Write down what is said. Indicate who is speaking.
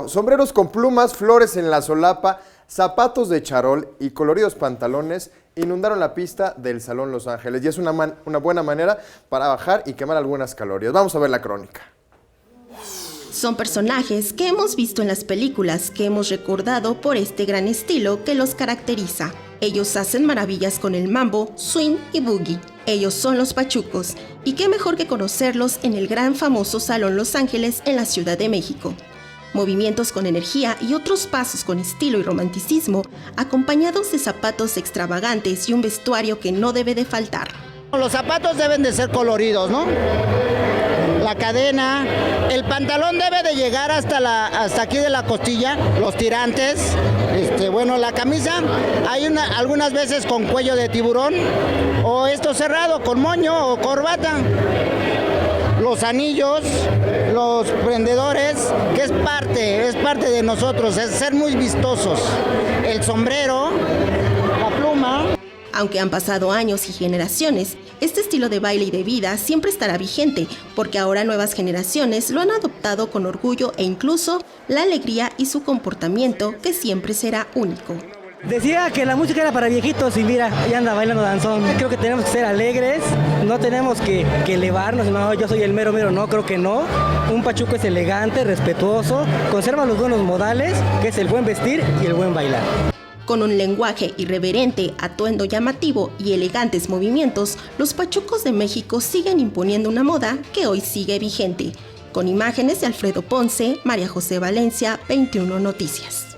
Speaker 1: Sombreros con plumas, flores en la solapa, zapatos de charol y coloridos pantalones inundaron la pista del Salón Los Ángeles y es una buena manera para bajar y quemar algunas calorías. Vamos a ver la crónica.
Speaker 2: Son personajes que hemos visto en las películas, que hemos recordado por este gran estilo que los caracteriza. Ellos hacen maravillas con el mambo, swing y boogie. Ellos son los pachucos, y qué mejor que conocerlos en el gran famoso Salón Los Ángeles en la Ciudad de México. Movimientos con energía y otros pasos con estilo y romanticismo, acompañados de zapatos extravagantes y un vestuario que no debe de faltar.
Speaker 3: Los zapatos deben de ser coloridos, ¿no? La cadena, el pantalón debe de llegar hasta aquí de la costilla, los tirantes, la camisa, hay algunas veces con cuello de tiburón o esto cerrado con moño o corbata. Los anillos, los prendedores, que es parte de nosotros, es ser muy vistosos. El sombrero, la pluma.
Speaker 2: Aunque han pasado años y generaciones, este estilo de baile y de vida siempre estará vigente, porque ahora nuevas generaciones lo han adoptado con orgullo e incluso la alegría y su comportamiento que siempre será único.
Speaker 4: Decía que la música era para viejitos y mira, ahí anda bailando danzón. Creo que tenemos que ser alegres, no tenemos que elevarnos, no, yo soy el mero, no, creo que no. Un pachuco es elegante, respetuoso, conserva los buenos modales, que es el buen vestir y el buen bailar.
Speaker 2: Con un lenguaje irreverente, atuendo llamativo y elegantes movimientos, los pachucos de México siguen imponiendo una moda que hoy sigue vigente. Con imágenes de Alfredo Ponce, María José Valencia, 21 Noticias.